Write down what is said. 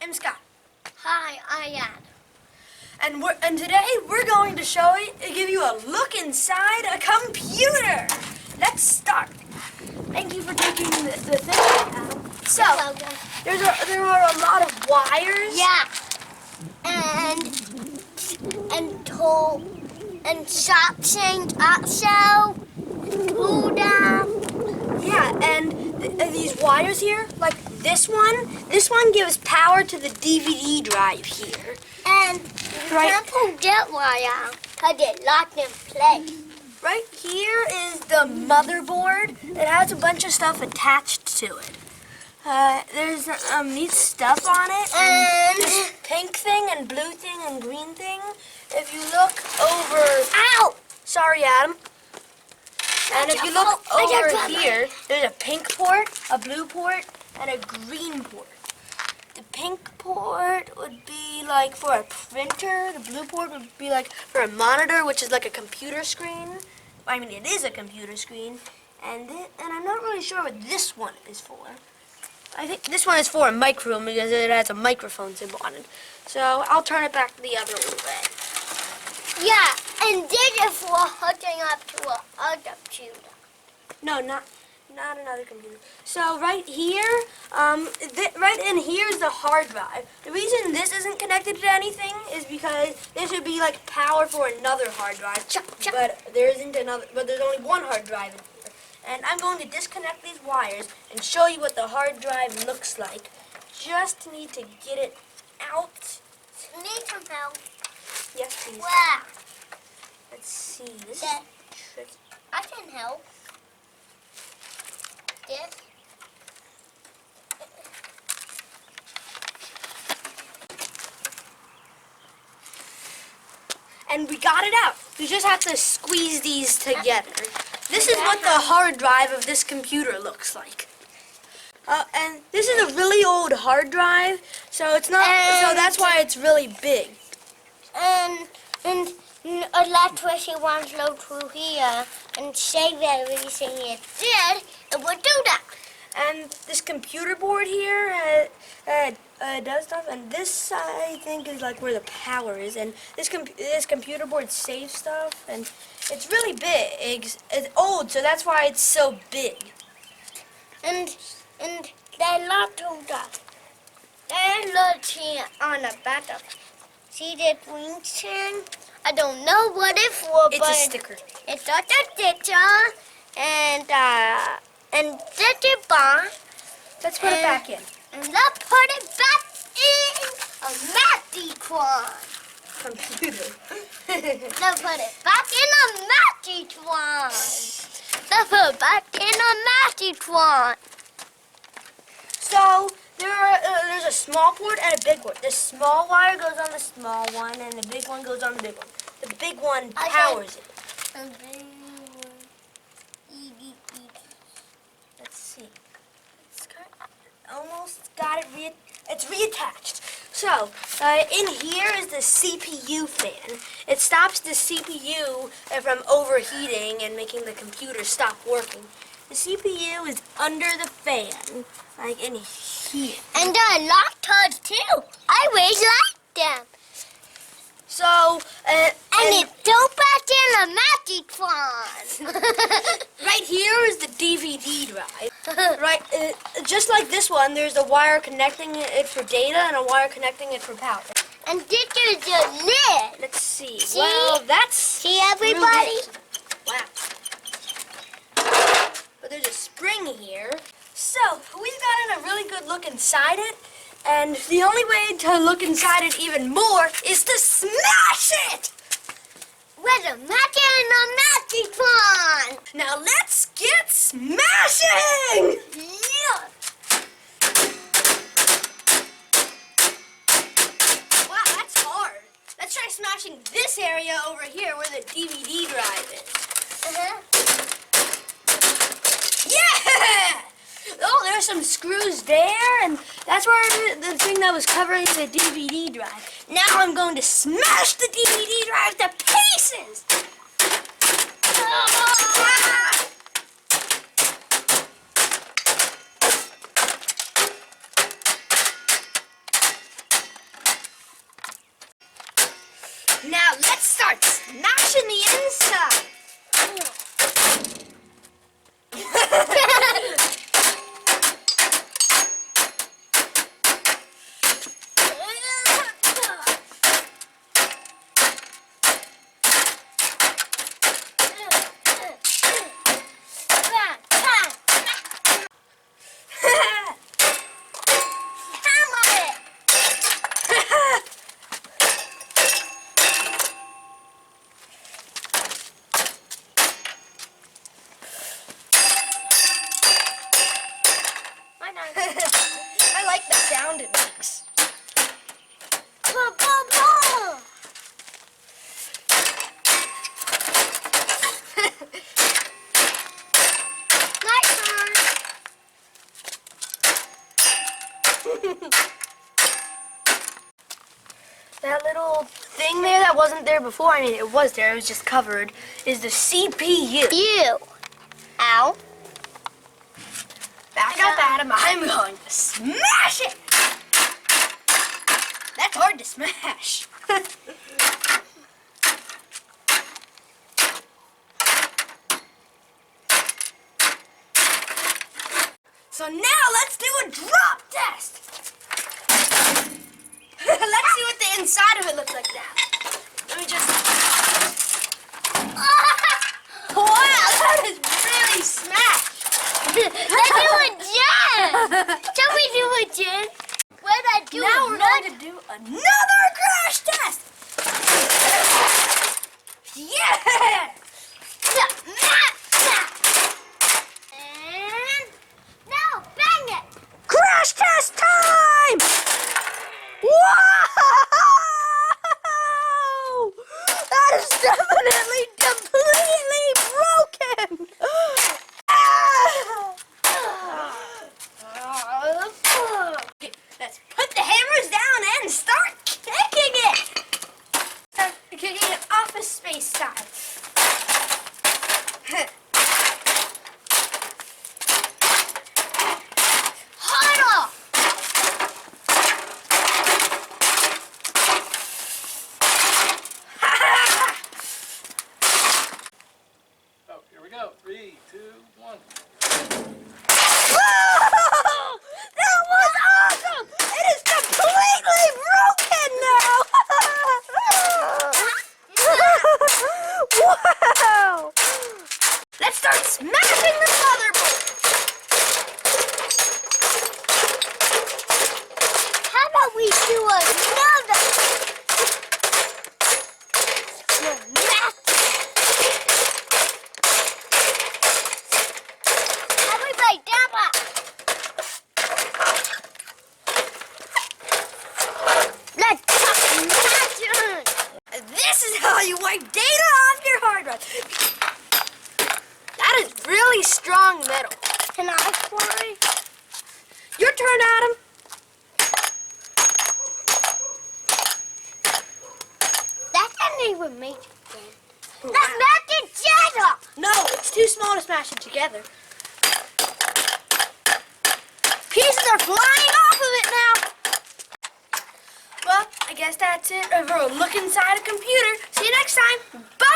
I'm Scott. Hi, I am. And today we're going to give you a look inside a computer. Let's start. Thank you for taking the thing, Adam. So, there are a lot of wires. Yeah. And tool and something also. Pull down. Yeah, and these wires here, like this one gives power to the DVD drive here. And you can't pull that wire because it locked in place. Right here is the motherboard. It has a bunch of stuff attached to it. There's neat stuff on it. And this pink thing and blue thing and green thing. If you look over... Ow! Sorry, Adam. And if you look over here, there's a pink port, a blue port, and a green port. The pink port would be like for a printer. The blue port would be like for a monitor, which is like a computer screen. I mean, it is a computer screen. And I'm not really sure what this one is for. I think this one is for a microphone because it has a microphone symbol on it. So I'll turn it back the other way. Yeah, and this is for hooking up to another computer. No, not another computer. So right here, right in here is the hard drive. The reason this isn't connected to anything is because this would be like power for another hard drive. But there isn't another. But there's only one hard drive in here. And I'm going to disconnect these wires and show you what the hard drive looks like. Just need to get it out. Need some help? Yes, please. Wow. Let's see. This is tricky. I can help. This. And we got it out. You just have to squeeze these together. This is what the hard drive of this computer looks like. And this is a really old hard drive, so it's not. So that's why it's really big. And electricity wants to go through here and save everything it did, it would do that. And this computer board here does stuff, and this I think is like where the power is. And this computer board saves stuff, and it's really big. It's old, so that's why it's so big. And they love to that. They look here on the back of it. See the green thing? I don't know what it's for, but... It's a sticker. It's just a sticker, and this is bar. Let's put it back in. And let's put it back in a Magitron. Computer. Let's put it back in a Magitron. Let's put it back in a Magitron. So there's a small port and a big port. The small wire goes on the small one, and the big one goes on the big one. The big one powers it. The big one. Let's see. It's almost got it. It's reattached. So in here is the CPU fan. It stops the CPU from overheating and making the computer stop working. The CPU is under the fan, like in here. And there are laptops too. I really like them. So, and it's so back in a Magitron. Right here is the DVD drive. Right, just like this one, there's a wire connecting it for data and a wire connecting it for power. And this is the lid. Let's see. Well, that's... See, everybody? Wow. But there's a spring here. So, we've gotten a really good look inside it, and the only way to look inside it even more is to smash it! With a Magitron! Now let's get smashing! Yeah! Wow, that's hard. Let's try smashing this area over here where the DVD drive is. Yeah! Oh, there's some screws there, and that's where the thing that was covering the DVD drive. Now I'm going to smash the DVD drive to pieces! Ah! Now let's start smashing the inside. I like the sound it makes. That little thing there that wasn't there before, I mean it was there, it was just covered, is the CPU. You. Ow. Back up, Adam. I'm going to smash it! That's hard to smash. So now let's do a drop test. Let's see what the inside of it looks like now. Let me just... Wow, that is really smashed. Let's do it again. Shall we do it again? When I do Now we're going to do another crash test. Yeah! And now bang it. Crash test time! Wow! That is definitely completely broken! Okay, let's put the hammers down and start kicking it! Kicking it Office Space style. Harder. Oh, here we go. 3, 2, 1. Whoa! That was awesome! It is completely broken now! Wow! Let's start smashing the motherboard! How about we do another? Everybody, jump up. Let's imagine. This is how you wipe data off your hard drive. That is really strong metal. Can I fly? Your turn, Adam. That doesn't even make it. Let's make it together. No, it's too small to smash it together. Pieces are flying off of it now. Well, I guess that's it for a look inside a computer. See you next time. Bye!